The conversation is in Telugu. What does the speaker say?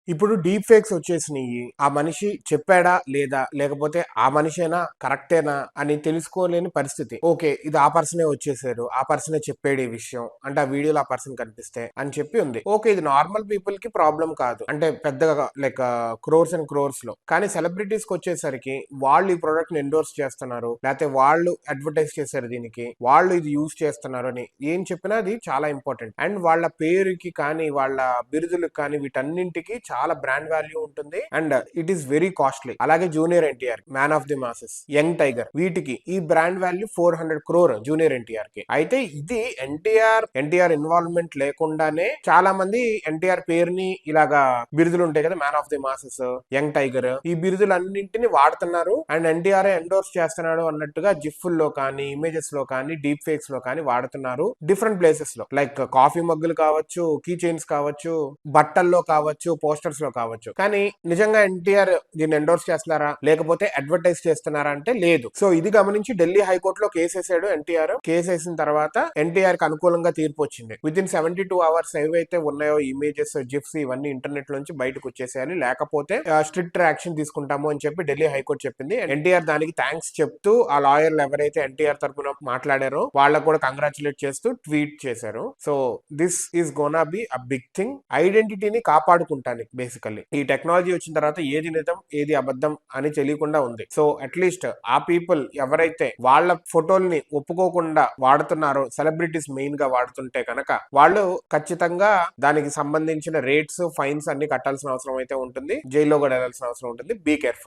ఇప్పుడు డీప్ ఫేక్స్ వచ్చేసినాయి. ఆ మనిషి చెప్పాడా లేదా? లేకపోతే ఆ మనిషేనా? కరెక్టేనా? అని తెలుసుకోలేని పరిస్థితి. ఓకే. ఇది ఆ పర్సనే వచ్చేసారు. ఆ పర్సనే చెప్పాడు ఈ విషయం. అంటే ఆ వీడియోలో ఆ పర్సన్ కనిపిస్తే అని చెప్పి ఉంది. ఓకే. ఇది నార్మల్ పీపుల్ కి ప్రాబ్లం కాదు. అంటే పెద్దగా లైక్ క్రోర్స్ అండ్ క్రోర్స్ లో. కానీ సెలబ్రిటీస్ కి వచ్చేసరికి వాళ్ళు ఈ ప్రొడక్ట్ ని ఎండోర్స్ చేస్తున్నారు. లేకపోతే వాళ్ళు అడ్వర్టైజ్ చేశారు దీనికి. వాళ్ళు ఇది యూజ్ చేస్తున్నారు అని ఏం చెప్పినా అది చాలా ఇంపార్టెంట్. అండ్ వాళ్ళ పేరుకి కానీ వాళ్ళ బిరుదులకు కానీ వీటన్నింటికి చాలా బ్రాండ్ వాల్యూ ఉంటుంది. And it is very costly. అలాగే junior NTR, man of the masses, young tiger, వీటికి ఈ brand value 400 crore junior NTR కి. అయితే ఇది ఎన్టీఆర్ ఇన్వాల్వ్మెంట్ లేకుండానే చాలా మంది ఎన్టీఆర్ పేరుని ఇలాగా బిరుదులు ఉంటాయి కదా, man of the masses, young tiger, ఈ బిరుదులన్నింటిని వాడుతున్నారు. అండ్ ఎన్టీఆర్ ఎండోర్స్ చేస్తున్నాడు అన్నట్టుగా జిఫ్ఫుల్లో కానీ ఇమేజెస్ లో కానీ డీప్ ఫేక్స్ లో కానీ వాడుతున్నారు. డిఫరెంట్ ప్లేసెస్ లో లైక్ కాఫీ మగ్గులు కావచ్చు, కీ చైన్స్ కావచ్చు, బట్టల్లో కావచ్చు, పోస్టర్స్ లో కావచ్చు. కానీ నిజంగా ఎన్టీఆర్ దీన్ని ఎండోర్స్ చేస్తున్నారా లేకపోతే అడ్వర్టైజ్ చేస్తున్నారా అంటే లేదు. సో ఇది గమనించి ఢిల్లీ హైకోర్టులో కేసు వేసాడు ఎన్టీఆర్. కేసు వేసిన తర్వాత ఎన్టీఆర్ కి అనుకూలంగా తీర్పు వచ్చింది. విత్ ఇన్ 72 hours ఏవైతే ఉన్నాయో ఇమేజెస్, జిఫ్స్ ఇవన్నీ ఇంటర్నెట్ నుంచి బయటకు వచ్చేసేయాలి, లేకపోతే స్ట్రిక్ట్ యాక్షన్ తీసుకుంటాము అని చెప్పి ఢిల్లీ హైకోర్టు చెప్పింది. ఎన్టీఆర్ దానికి థ్యాంక్స్ చెప్తూ ఆ లాయర్లు ఎవరైతే ఎన్టీఆర్ తరపున మాట్లాడారో వాళ్ళకు కూడా కంగ్రాచులేట్ చేస్తూ ట్వీట్ చేశారు. So this is gonna be a big thing. ఐడెంటిటీని కాపాడుకుంటానికి బేసికల్లీ ఈ టెక్నాలజీ వచ్చిన తర్వాత ఏది నిజం ఏది అబద్ధం అని తెలియకుండా ఉంది. సో అట్లీస్ట్ ఆ పీపుల్ ఎవరైతే వాళ్ళ ఫోటోల్ని ఒప్పుకోకుండా వాడుతున్నారో, సెలబ్రిటీస్ మెయిన్ గా వాడుతుంటే కనుక వాళ్ళు ఖచ్చితంగా దానికి సంబంధించిన రేట్స్, ఫైన్స్ అన్ని కట్టాల్సిన అవసరం అయితే ఉంటుంది. జైల్లో కూడా వెళ్ళాల్సిన అవసరం ఉంటుంది. Be careful.